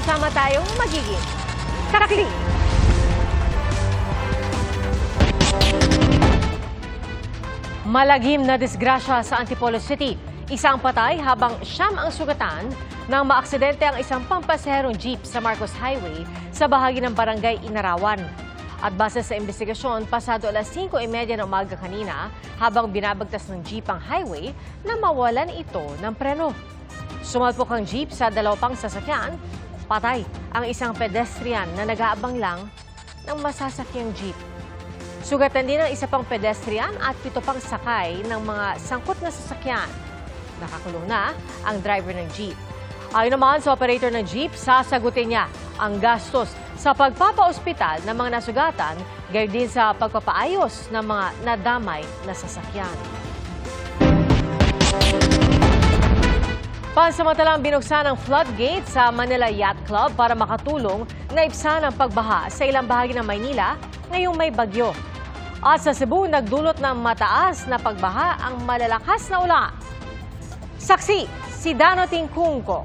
sama-sama tayong magiging karakli. Malagim na disgrasya sa Antipolo City. Isang patay habang siyam ang sugatan nang maaksidente ang isang pampasaherong jeep sa Marcos Highway sa bahagi ng barangay Inarawan. At base sa investigasyon, pasado alas 5:30 ng umaga kanina habang binabagtas ng jeep ang highway na mawalan ito ng preno. Sumalpok ang jeep sa dalawa pang sasakyan. Patay ang isang pedestrian na nag-aabang lang ng masasakyang jeep. Sugatan din ang isa pang pedestrian at 7 pang sakay ng mga sangkot na sasakyan. Nakakulong na ang driver ng jeep. Ayon naman sa operator ng jeep, sasagutin niya ang gastos sa pagpapaospital ng mga nasugatan, gayon din sa pagpapaayos ng mga nadamay na sasakyan. Pansamantalang binuksan ang floodgate sa Manila Yacht Club para makatulong na ibsan ang pagbaha sa ilang bahagi ng Maynila ngayong may bagyo. At sa Cebu, nagdulot ng mataas na pagbaha ang malalakas na ulan. Saksi, si Dano Tingkungko.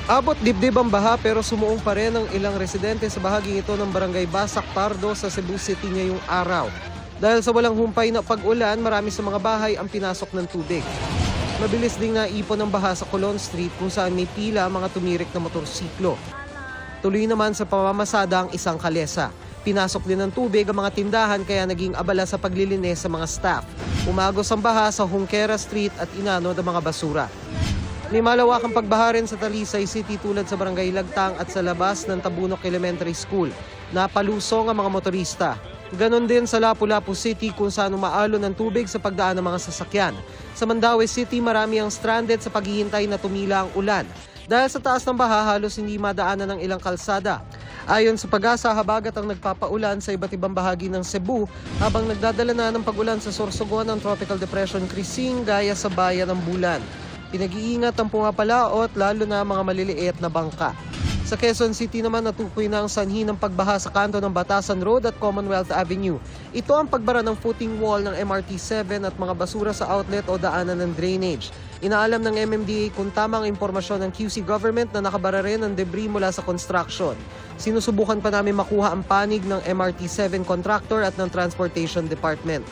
Abot dibdib ang baha pero sumuong pa rin ang ilang residente sa bahaging ito ng Barangay Basak Pardo sa Cebu City ngayong araw. Dahil sa walang humpay na pag-ulan, marami sa mga bahay ang pinasok ng tubig. Mabilis ding naipon ang baha sa Colon Street kung saan may pila ang mga tumirik na motorsiklo. Tuloy naman sa pamamasada ang isang kalesa. Pinasok din ng tubig ang mga tindahan kaya naging abala sa paglilinis sa mga staff. Umagos ang baha sa Junquera Street at inanod ang mga basura. May malawakang pagbaha rin sa Talisay City tulad sa Barangay Lagtang at sa labas ng Tabunok Elementary School. Napalusong ang mga motorista. Ganon din sa Lapu-Lapu City kung saan umaalon ng tubig sa pagdaan ng mga sasakyan. Sa Mandaue City, marami ang stranded sa paghihintay na tumila ang ulan. Dahil sa taas ng baha, halos hindi madaanan ng ilang kalsada. Ayon sa Pag-asa, habagat ang nagpapaulan sa iba't ibang bahagi ng Cebu habang nagdadala na ng pag-ulan sa Sorsogon ng Tropical Depression Crising gaya sa bayan ng Bulan. Pinag-iingat ang pumapalaot lalo na mga maliliit na bangka. Sa Quezon City naman natukoy na ang sanhi ng pagbaha sa kanto ng Batasan Road at Commonwealth Avenue. Ito ang pagbara ng footing wall ng MRT-7 at mga basura sa outlet o daanan ng drainage. Inaalam ng MMDA kung tamang impormasyon ng QC government na nakabara rin ang debris mula sa construction. Sinusubukan pa namin makuha ang panig ng MRT-7 contractor at ng Transportation Department.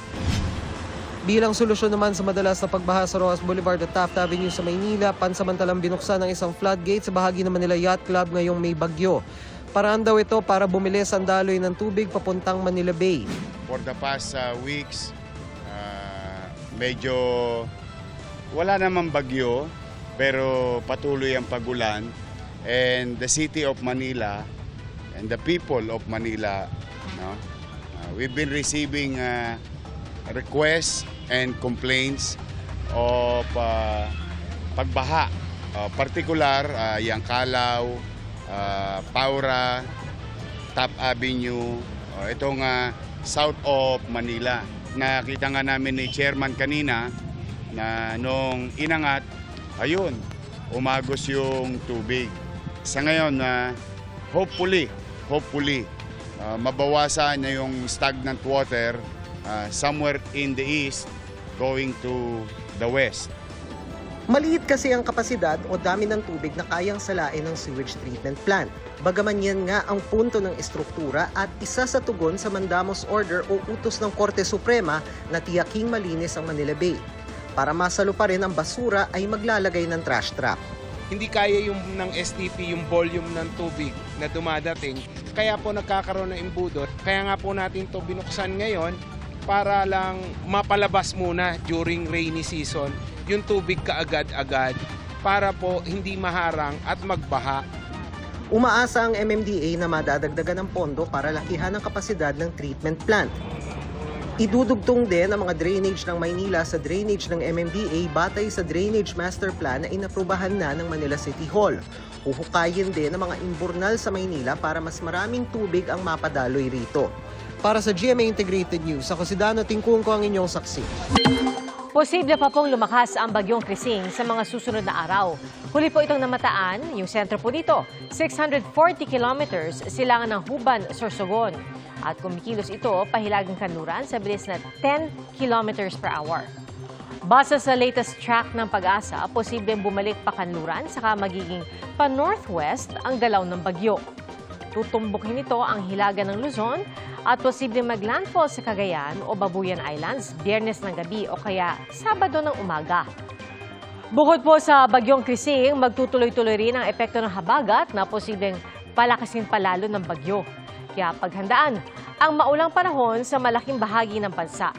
Bilang solusyon naman sa madalas na pagbaha sa Rojas Boulevard at Taft Avenue sa Maynila, pansamantalang binuksan ng isang floodgate sa bahagi ng Manila Yacht Club ngayong may bagyo. Paraan daw ito para bumilis ang daloy ng tubig papuntang Manila Bay. For the past weeks, medyo wala namang bagyo pero patuloy ang pagulan, and the city of Manila and the people of Manila, no, we've been receiving requests and complaints of pagbaha, particular yang Calaw, Paura, Taft Avenue, itong south of Manila. Nakita nga namin ni Chairman kanina na nung inangat, ayun, umagos yung tubig. Sa ngayon, hopefully, mabawasan na yung stagnant water somewhere in the east going to the west. Maliit kasi ang kapasidad o dami ng tubig na kayang salain ng sewage treatment plant. Bagaman yan nga ang punto ng estruktura at isa sa tugon sa Mandamos Order o utos ng Korte Suprema na tiyaking malinis ang Manila Bay. Para masalo pa rin ang basura ay maglalagay ng trash trap. Hindi kaya yung ng STP, yung volume ng tubig na dumadating. Kaya po nagkakaroon ng imbudo. Kaya nga po natin ito binuksan ngayon para lang mapalabas muna during rainy season yung tubig kaagad-agad para po hindi maharang at magbaha. Umaasa ang MMDA na madadagdagan ng pondo para lakihan ang kapasidad ng treatment plant. Idudugtong din ang mga drainage ng Maynila sa drainage ng MMDA batay sa Drainage Master Plan na inaprubahan na ng Manila City Hall. Huhukayin din ang mga imburnal sa Maynila para mas maraming tubig ang mapadaloy rito. Para sa GMA Integrated News, ako si Dano Tingkungko ang inyong saksi. Posible pa pong lumakas ang bagyong Krising sa mga susunod na araw. Huli po itong namataan, yung sentro po dito, 640 kilometers silangan ng Huban, Sorsogon. At kumikilos ito pahilagang kanluran sa bilis na 10 kilometers per hour. Base sa latest track ng Pag-asa, posibleng bumalik pa kanluran saka magiging pa-northwest ang galaw ng bagyo. Tutumbukin nito ang hilaga ng Luzon at posibleng maglandfall sa Cagayan o Babuyan Islands Biyernes ng gabi o kaya Sabado ng umaga. Bukod po sa bagyong Krising, magtutuloy-tuloy rin ang epekto ng habagat na posibleng palakasin palalo ng bagyo. Kaya paghandaan ang maulang panahon sa malaking bahagi ng bansa.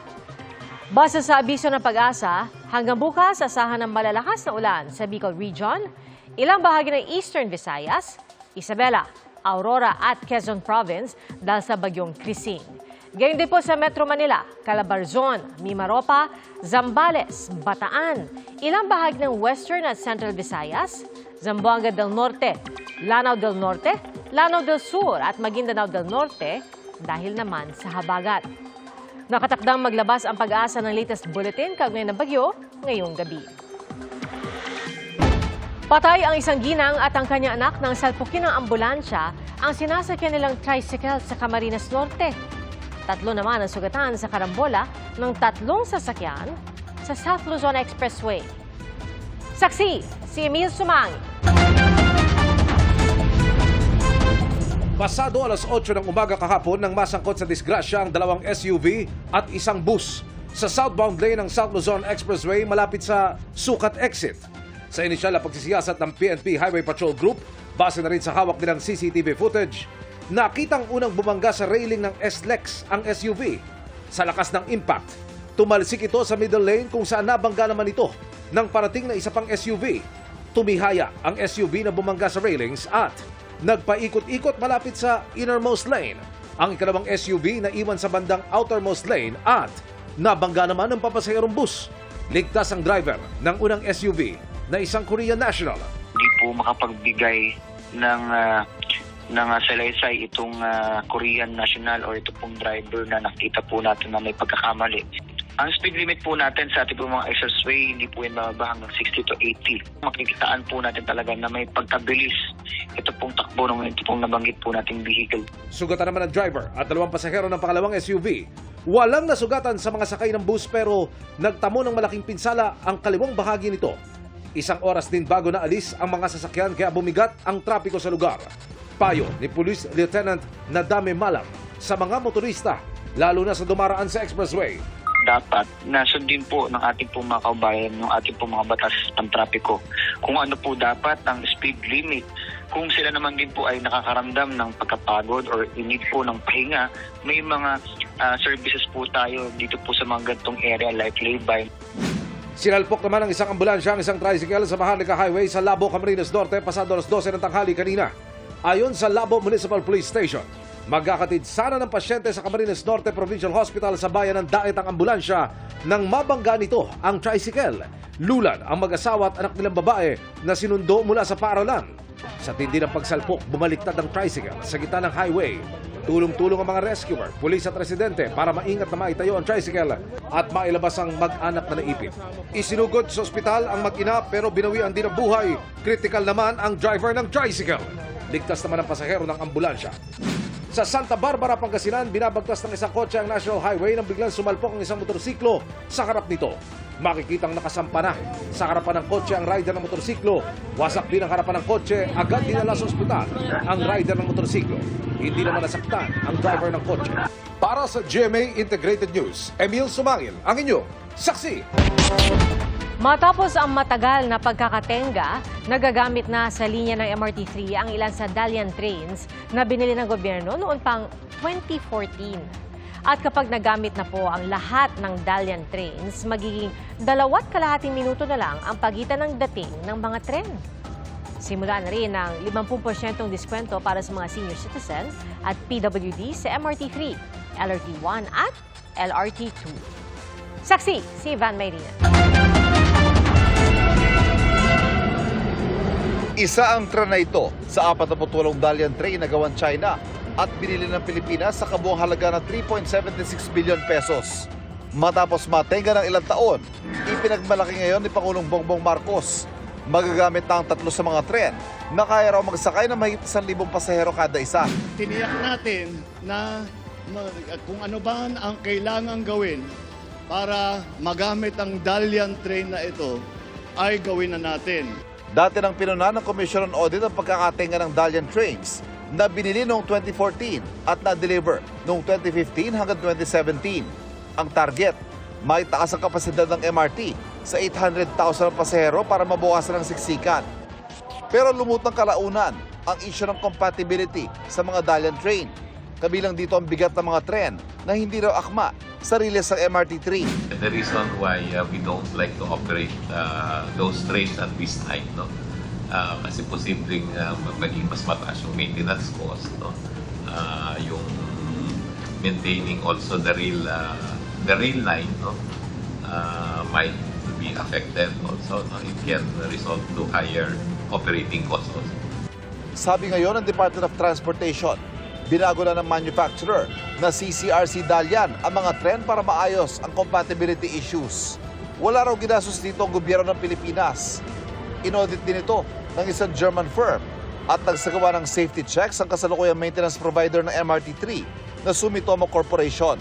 Base sa abiso ng Pag-asa, hanggang bukas asahan ng malalakas na ulan sa Bicol Region, ilang bahagi ng Eastern Visayas, Isabela, Aurora at Quezon Province dahil sa bagyong Krising. Gayon din po sa Metro Manila, Calabarzon, Mimaropa, Zambales, Bataan, ilang bahagi ng Western at Central Visayas, Zamboanga del Norte, Lanao del Norte, Lanao del Sur at Maguindanao del Norte dahil naman sa habagat. Nakatakdang maglabas ang Pag-asa ng latest bulletin kaugnay ng bagyo ngayong gabi. Patay ang isang ginang at ang kanyang anak nang salpukin ng ambulansya ang sinasakyan nilang tricycle sa Camarines Norte. 3 naman ang sugatan sa karambola ng 3 sasakyan sa South Luzon Expressway. Saksi, si Emil Sumangil. Pasado alas 8 ng umaga kahapon nang masangkot sa disgrasya ang 2 SUV at isang bus sa southbound lane ng South Luzon Expressway malapit sa Sukat Exit. Sa inisyal na pagsisiyasat ng PNP Highway Patrol Group, base na rin sa hawak nilang CCTV footage, nakitang unang bumangga sa railing ng S-Lex ang SUV. Sa lakas ng impact, tumalsik ito sa middle lane kung saan nabangga naman ito nang parating na isa pang SUV. Tumihaya ang SUV na bumangga sa railings at nagpaikot-ikot malapit sa innermost lane. Ang ikalawang SUV na iwan sa bandang outermost lane at nabangga naman ng papasaherong bus. Ligtas ang driver ng unang SUV na isang Korean national. Hindi po makapagbigay ng salaysay itong Korean national o ito pong driver na nakita po natin na may pagkakamali. Ang speed limit po natin sa ating po mga expressway, hindi po yan bababa hanggang 60 to 80. Makikitaan po natin talaga na may pagkabilis ito pong takbo ng ito pong nabanggit po nating vehicle. Sugatan naman ang driver at 2 pasahero ng pangalawang SUV. Walang nasugatan sa mga sakay ng bus pero nagtamo ng malaking pinsala ang kaliwang bahagi nito. 1 oras din bago na alis ang mga sasakyan kaya bumigat ang trapiko sa lugar. Payo ni Police Lieutenant Nadame Malam sa mga motorista, lalo na sa dumaraan sa expressway. Dapat nasundin po ng ating po mga kaubayan yung ating po mga batas ng trapiko. Kung ano po dapat ang speed limit. Kung sila naman din po ay nakakaramdam ng pagkapagod or need po ng pahinga, may mga services po tayo dito po sa mga gantong area like lay-by. Sinalpok naman ng isang ambulansya ang isang tricycle sa Maharlika Highway sa Labo, Camarines Norte pasado alas 12 ng tanghali kanina. Ayon sa Labo Municipal Police Station, magkakatid sana ng pasyente sa Camarines Norte Provincial Hospital sa bayan ng Daet ang ambulansya nang mabangga nito ang tricycle. Lulan ang mag-asawa at anak nilang babae na sinundo mula sa paaralan. Sa tindi ng pagsalpok, bumaliktad ang tricycle sa gitna ng highway. Tulong-tulong ang mga rescuer, pulis at residente para maingat na maitayo ang tricycle at mailabas ang mag-anak na naipit. Isinugod sa ospital ang mag-ina pero binawian din ang buhay. Critical naman ang driver ng tricycle. Ligtas naman ang pasahero ng ambulansya. Sa Santa Barbara, Pangasinan, binabagtas ng isang kotse ang National Highway nang biglang sumalpok ang isang motorsiklo sa harap nito. Makikitang nakasampa na sa harapan ng kotse ang rider ng motorsiklo. Wasak din ang harapan ng kotse, agad dinala sa ospital ang rider ng motorsiklo. Hindi naman nasaktan ang driver ng kotse. Para sa GMA Integrated News, Emil Sumangil, ang inyong saksi. Matapos ang matagal na pagkakatenga, nagagamit na sa linya ng MRT3 ang ilan sa Dalian trains na binili ng gobyerno noon pang 2014. At kapag nagamit na po ang lahat ng Dalian trains, magiging 2.5 minuto na lang ang pagitan ng dating ng mga tren. Simula na rin ang 50% diskwento para sa mga senior citizen at PWD sa MRT3, LRT1 at LRT2. Saksi, si Van Mayrina. Isa ang tren na ito sa 48 Dalian train na gawan China at binili ng Pilipinas sa kabuang halaga ng 3.76 billion pesos. Matapos matenga ng ilang taon, ipinagmalaki ngayon ni Pangulong Bongbong Marcos. Magagamit na ang 3 sa mga tren na kaya raw magsakay ng mahigit 1,000 pasahero kada isa. Tiniyak natin na kung ano ba ang kailangang gawin para magamit ang Dalian train na ito ay gawin na natin. Dati nang pinuna ng Commission on Audit ang pagkakatenga ng Dalian trains na binili noong 2014 at na-deliver noong 2015 hanggang 2017. Ang target, may taas ang kapasidad ng MRT sa 800,000 pasahero para mabawasan ang siksikan. Pero lumutang kalaunan ang issue ng compatibility sa mga Dalian train. Kabilang dito ang bigat ng mga tren na hindi raw akma sa riles ng MRT3. The reason why we don't like to operate those trains at this time, no? Kasi posibleng maging mas mataas yung maintenance cost, no? Yung maintaining also the rail line, no? Might be affected also, no? It can result to higher operating costs also. Sabi ngayon ng Department of Transportation, binago na ng manufacturer na CCRC Dalian ang mga tren para maayos ang compatibility issues. Wala raw ginastos dito ang gobyerno ng Pilipinas. Inaudit din ito ng isang German firm at nagsagawa ng safety checks ang kasalukuyang maintenance provider ng MRT3 na Sumitomo Corporation.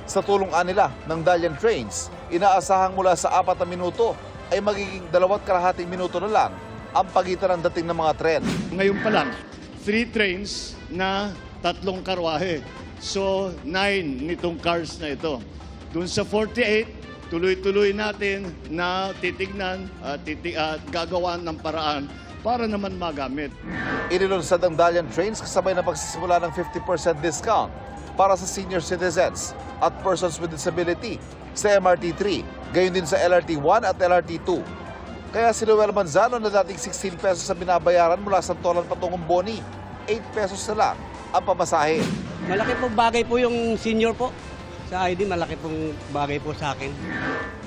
Sa tulong nila ng Dalian trains, inaasahang mula sa 4 na minuto ay magiging 2.5 minuto na lang ang pagitan ng dating ng mga tren. Ngayon pa lang, 3 trains na 3 karwahe. So, 9 nitong cars na ito. Doon sa 48, tuloy-tuloy natin na titignan at gagawan ng paraan para naman magamit. Inilunsad ang Dalian trains kasabay na pagsisimula ng 50% discount para sa senior citizens at persons with disability sa MRT3, gayon din sa LRT1 at LRT2. Kaya si Noel Manzano na dating 16 pesos sa binabayaran mula sa Tolan patungong Boni, 8 pesos na lang ang pamasahe. Malaki pong bagay po yung senior po. Sa ID, malaki pong bagay po sa akin.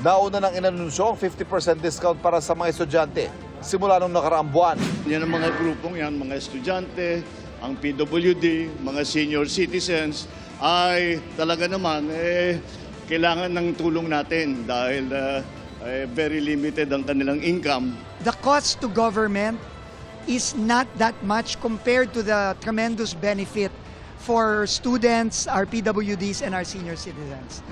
Nauna nang inanunsyo ang 50% discount para sa mga estudyante simula nung nakaraang buwan. Yan ang mga grupong yan, mga estudyante, ang PWD, mga senior citizens, ay talaga naman kailangan ng tulong natin dahil very limited ang kanilang income. The cost to government is not that much compared to the tremendous benefit for students, our PWDs, and our senior citizens.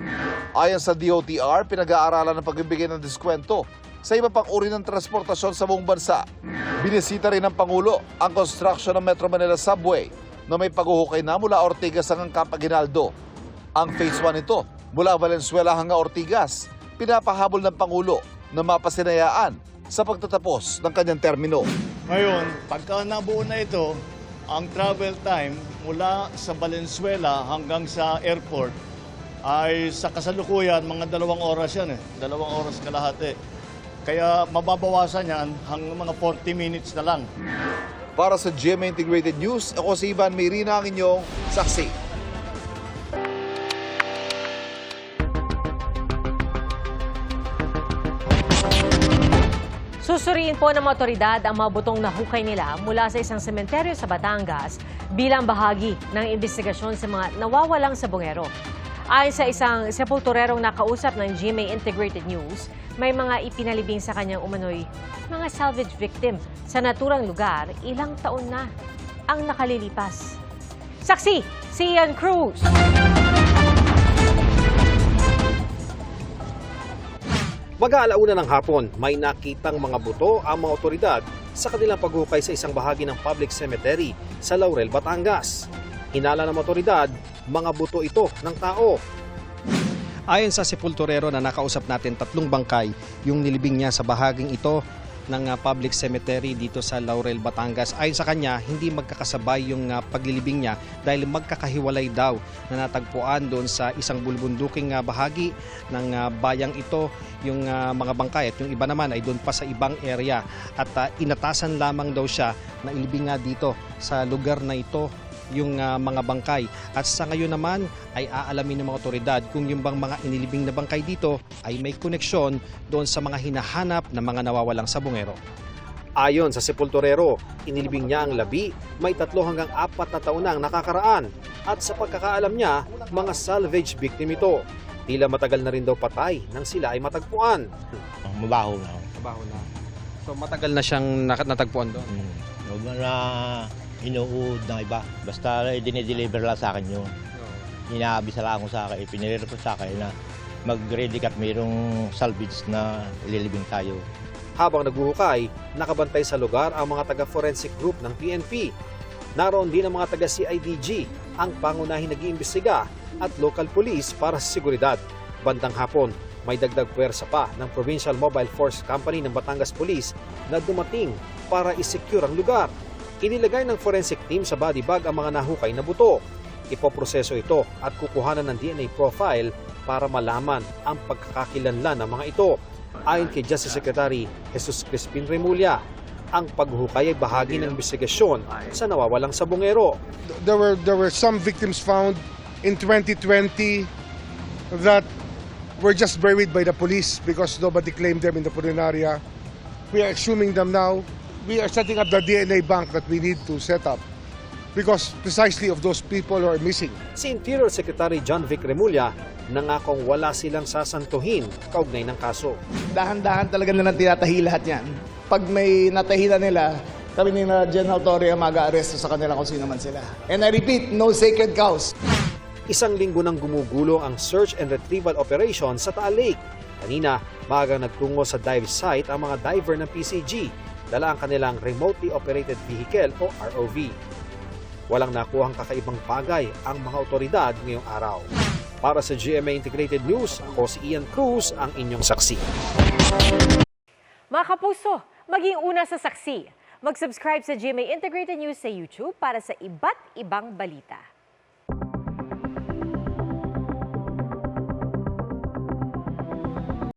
Ayon sa DOTR, pinag-aaralan ng pagbibigay ng diskwento sa iba pang uri ng transportasyon sa buong bansa. Binisita rin ng Pangulo ang construction ng Metro Manila Subway na may paghuhukay na mula Ortigas hanggang Camp Aguinaldo. Ang Phase 1 nito mula Valenzuela hanggang Ortigas, pinapahabol ng Pangulo na mapasinayaan sa pagtatapos ng kanyang termino. Ngayon, pagka nabuo na ito, ang travel time mula sa Valenzuela hanggang sa airport ay sa kasalukuyan mga 2 oras yan 2 oras kalahati. Kaya mababawasan yan hanggang mga 40 minutes na lang. Para sa GMA Integrated News, ako si Ivan Mayrina, ang inyong saksi. Susuriin po ng mga otoridad ang mga butong nahukay nila mula sa isang sementeryo sa Batangas bilang bahagi ng investigasyon sa mga nawawalang sabongero. Ayon sa isang sepulturerong nakausap ng GMA Integrated News, may mga ipinalibing sa kanyang umano'y mga salvage victim sa naturang lugar ilang taon na ang nakalilipas. Saksi, si Ian Cruz. Mag-aalauna ng hapon, may nakitang mga buto ang mga otoridad sa kanilang paghukay sa isang bahagi ng public cemetery sa Laurel, Batangas. Hinala ng otoridad, mga buto ito ng tao. Ayon sa sepulturero na nakausap natin, 3 bangkay yung nilibing niya sa bahaging ito ng public cemetery dito sa Laurel, Batangas. Ayon sa kanya, hindi magkakasabay yung paglilibing niya dahil magkakahiwalay daw na natagpuan doon sa isang bulbunduking bahagi ng bayang ito yung mga bangkay at yung iba naman ay doon pa sa ibang area at inatasan lamang daw siya na ilibing nga dito sa lugar na ito yung mga bangkay. At sa ngayon naman ay aalamin ng mga otoridad kung yung bang mga inilibing na bangkay dito ay may koneksyon doon sa mga hinahanap na mga nawawalang sabongero. Ayon sa sepulturero, inilibing niya ang labi, may 3 hanggang 4 na taon na ang nakakaraan at sa pagkakaalam niya, mga salvage victim ito. Tila matagal na rin daw patay nang sila ay matagpuan. Mabaho na. Mabaho na. So matagal na siyang natagpuan doon? Huwag na inuud ng iba. Basta dinideliver lang sa akin yun. Inaabisa lang ako sa akin. Pinireport sa akin na mag-ready at mayroong salvage na ililibing tayo. Habang naghuhukay, nakabantay sa lugar ang mga taga-forensic group ng PNP. Naroon din ang mga taga-CIDG, ang pangunahing nag-iimbestiga at local police para sa seguridad. Bandang hapon, may dagdag puwersa pa ng Provincial Mobile Force Company ng Batangas Police na dumating para isecure ang lugar. Inilagay ng forensic team sa body bag ang mga nahukay na buto. Ipoproseso ito at kukuhanan ng DNA profile para malaman ang pagkakakilanlan ng mga ito. Ayon kay Justice Secretary Jesus Crispin Remulla, ang paghukay ay bahagi ng investigasyon sa nawawalang sabongero. There were some victims found in 2020 that were just buried by the police because nobody claimed them in the Purinaria. We are exhuming them now. We are setting up the DNA bank that we need to set up because precisely of those people who are missing. Si Interior Secretary John Vic Remulla nangakong wala silang sasantuhin kaugnay ng kaso. Dahan-dahan talaga nilang tinatahi lahat yan. Pag may natahi na nila, kami ni General Torre ang mag-aaresto sa kanila kung sino man sila. And I repeat, no sacred cows. Isang linggo nang gumugulo ang search and retrieval operation sa Taal Lake. Kanina, maagang nagtungo sa dive site ang mga diver ng PCG. Dala ang kanilang remotely operated vehicle o ROV. Walang nakuhang kakaibang bagay ang mga otoridad ngayong araw. Para sa GMA Integrated News, ako si Ian Cruz, ang inyong saksi. Mga kapuso, maging una sa saksi. Mag-subscribe sa GMA Integrated News sa YouTube para sa iba't ibang balita.